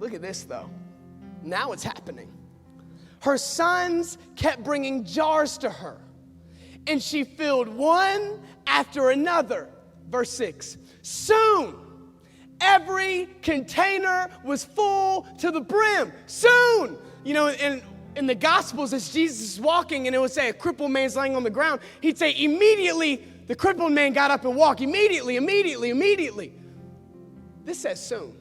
Look at this, though. Now it's happening. Her sons kept bringing jars to her, and she filled one after another. Verse 6. Soon, every container was full to the brim. Soon. You know, in the Gospels, as Jesus is walking, and it would say a crippled man's laying on the ground, he'd say immediately the crippled man got up and walked. Immediately. This says soon.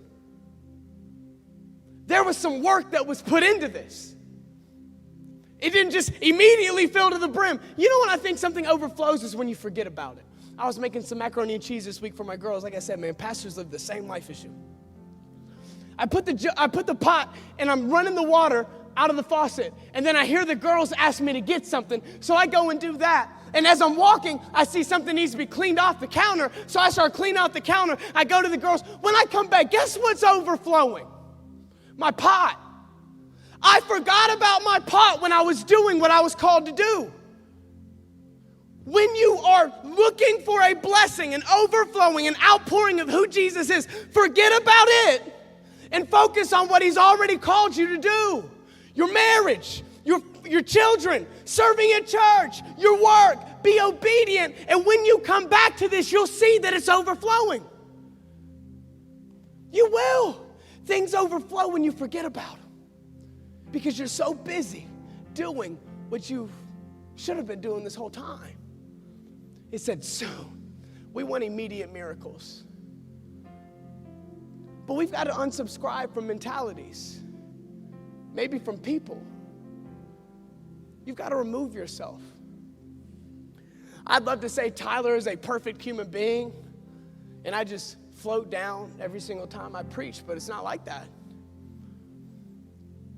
There was some work that was put into this. It didn't just immediately fill to the brim. You know when I think something overflows is when you forget about it. I was making some macaroni and cheese this week for my girls. Like I said, man, pastors live the same life as you. I put the pot and I'm running the water out of the faucet. And then I hear the girls ask me to get something. So I go and do that. And as I'm walking, I see something needs to be cleaned off the counter. So I start cleaning out the counter. I go to the girls. When I come back, guess what's overflowing? My pot. I forgot about my pot when I was doing what I was called to do. When you are looking for a blessing, an overflowing, an outpouring of who Jesus is, forget about it and focus on what he's already called you to do. Your marriage, your children, serving at church, your work. Be obedient. And when you come back to this, you'll see that it's overflowing. You will. Things overflow when you forget about them because you're so busy doing what you should have been doing this whole time. It said soon. We want immediate miracles. But we've got to unsubscribe from mentalities, maybe from people. You've got to remove yourself. I'd love to say Tyler is a perfect human being, and I just float down every single time I preach, but it's not like that.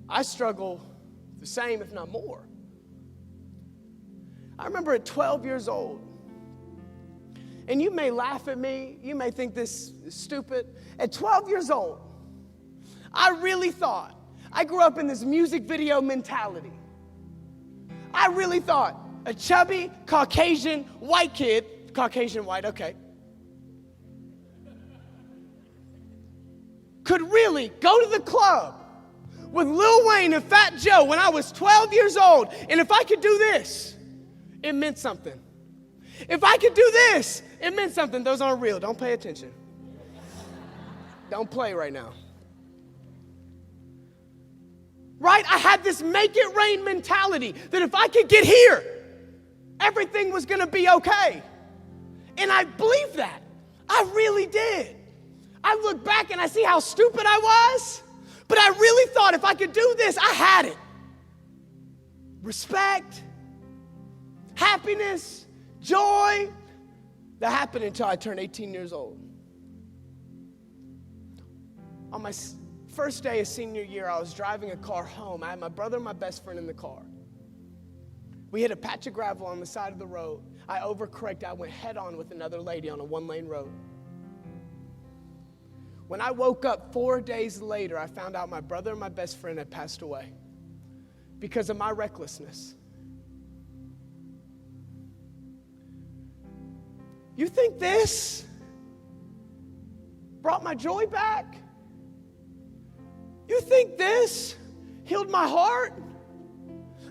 I struggle the same, if not more. I remember at 12 years old, and you may laugh at me, you may think this is stupid. At 12 years old, I really thought, I grew up in this music video mentality. I really thought a chubby, Caucasian, white kid, Caucasian, white, okay, could really go to the club with Lil Wayne and Fat Joe when I was 12 years old. And if I could do this, it meant something. If I could do this, it meant something. Those aren't real. Don't pay attention. Don't play right now. Right? I had this make it rain mentality that if I could get here, everything was going to be okay. And I believed that. I really did. I look back and I see how stupid I was, but I really thought if I could do this, I had it. Respect, happiness, joy. That happened until I turned 18 years old. On my first day of senior year, I was driving a car home. I had my brother and my best friend in the car. We hit a patch of gravel on the side of the road. I overcorrected. I went head on with another lady on a one-lane road. When I woke up 4 days later, I found out my brother and my best friend had passed away because of my recklessness. You think this brought my joy back? You think this healed my heart?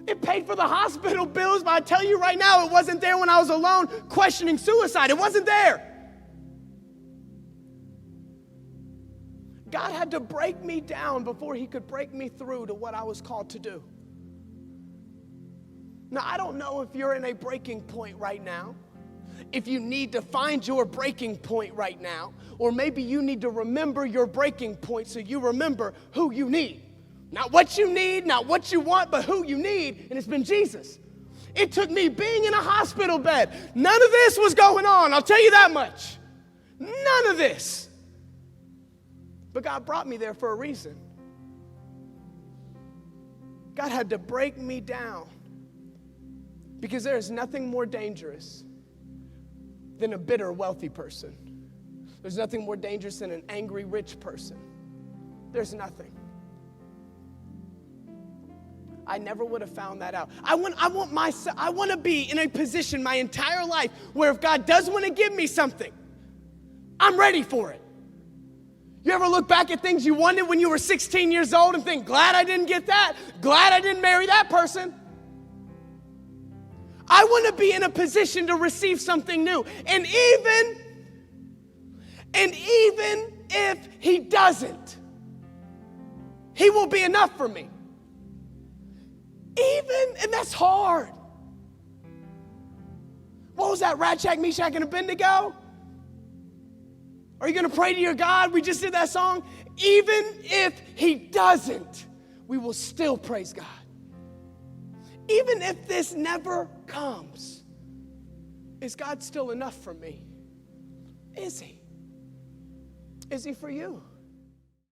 It paid for the hospital bills, but I tell you right now, it wasn't there when I was alone questioning suicide. It wasn't there. God had to break me down before he could break me through to what I was called to do. Now, I don't know if you're in a breaking point right now, if you need to find your breaking point right now, or maybe you need to remember your breaking point so you remember who you need. Not what you need, not what you want, but who you need, and it's been Jesus. It took me being in a hospital bed. None of this was going on, I'll tell you that much. None of this. But God brought me there for a reason. God had to break me down because there is nothing more dangerous than a bitter, wealthy person. There's nothing more dangerous than an angry, rich person. There's nothing. I never would have found that out. I want to be in a position my entire life where if God does want to give me something, I'm ready for it. You ever look back at things you wanted when you were 16 years old and think, glad I didn't get that, glad I didn't marry that person? I want to be in a position to receive something new. And even if he doesn't, he will be enough for me. And that's hard. What was that, Shadrach, Meshach, and Abednego? Are you going to pray to your God? We just did that song. Even if he doesn't, we will still praise God. Even if this never comes, is God still enough for me? Is he? Is he for you?